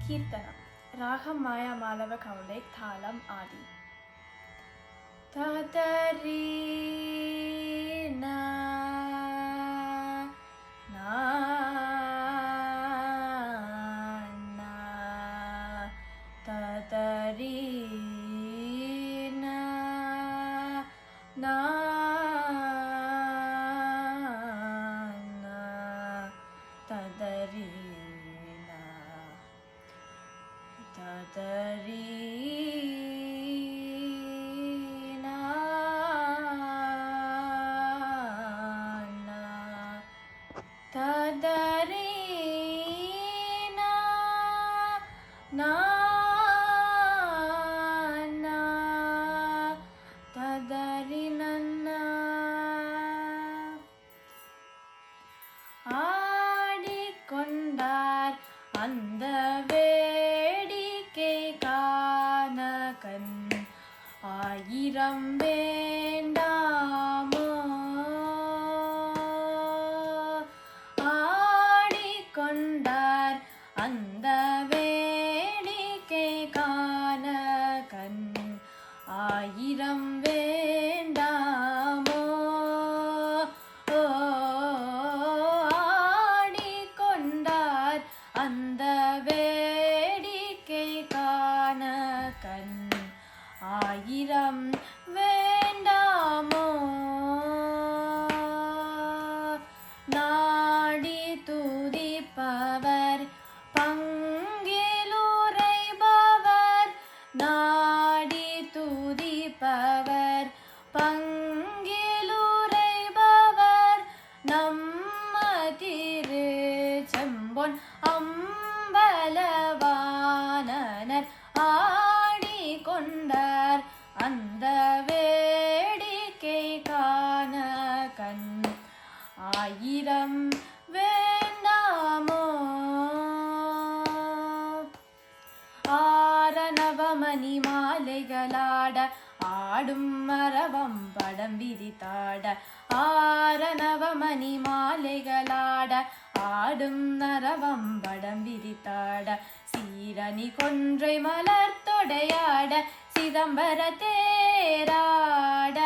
Kirtana. Raham Maya Malava Kaulek Thalam Adi. Tatari na tatari na tadarina na tadarinanna ஆடிக்கொண்டார் அந்த வேடிக்கை காண கண் ஆயிரம் வேண்டாமோ ஆடிக்கொண்டார் அந்த வேடிக்கை காண கண் ஆயிரம் வேண்டாமோ ஆடிக்கொண்டார் அந்த வேடிக்கை காண கண் ஆயிரம் வேண்டாமோ நாடி துதிப்பவர் பங்கிலுரைபவர் நாடி துதிப்பவர் பங்கிலுரைபவர் நம்ம திரு செம்பொன் அம்பலவாணனர் ஆடிக்கொண்டார் அந்த வேடிக்கை காண கண் ஆயிரம் வேண்டாமோ ஆரணவமணி மாலைகளாட ஆடும் மரவம் படம் விரித்தாட ஆரணவமணி மாலைகளாட ஆடும் நரவம் படம் விரித்தாட சீரணி கொன்றை மலர்த்தொடையாட சிதம்பர தேராட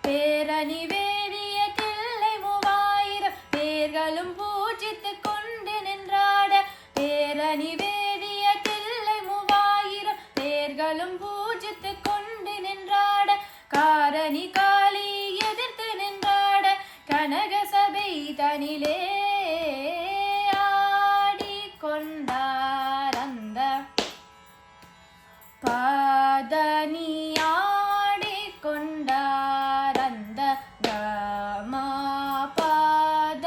பேரணி வேறிய தில்லை 3000 பேர்களும் பூஜித்து கொண்டு நின்றாட பேரணி வேறிய தில்லை 3000 பேர்களும் பூஜித்து கொண்டு நின்றாட காரணி காளி எதிர்த்து நின்றாட கனக சபை தனிலே ஆடிக்கொண்டார் அந்த பதனி ஆடிக்கொண்டார் அந்த கமா பத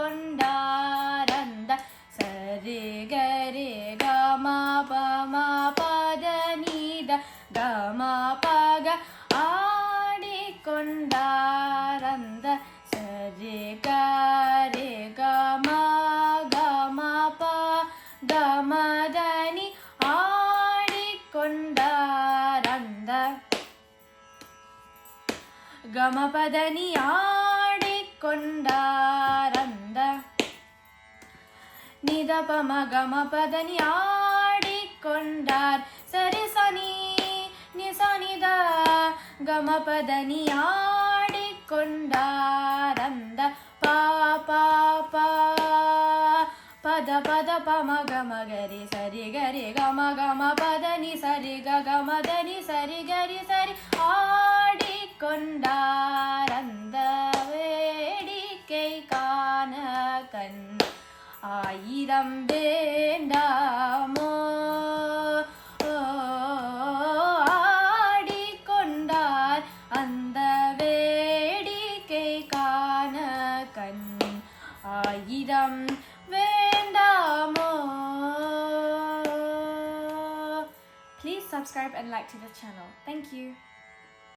ஆடிக்கொண்டார் அந்த சரி கரி கமா பமா பத நீத கமா பக ஆடிக்கொண்டார் அந்த சரி கரி கமா கமா ப கமதனி ஆடிக்கொண்டார் அந்த கமபதனி ஆடிக்கொண்டார் அந்த நிதபம கமபதனி ஆடிக்கொண்டார் சரி சனி நிசனித கமபதனி ஆடிக்கொண்டார் அந்த பாபா பத பத பம கம கரி சரி கரி கம கம பதனி சரி கமதனி சரி கரி சரி ஆடிக்கொண்டார் அந்த வேடிக்கை காண கண் ஆயிரம் வேண்டாமோ ஆடிக்கொண்டார் அந்த வேடிக்கை காண கண் ஆயிரம் வேண்டாமோ. Please subscribe and like to the channel. Thank you.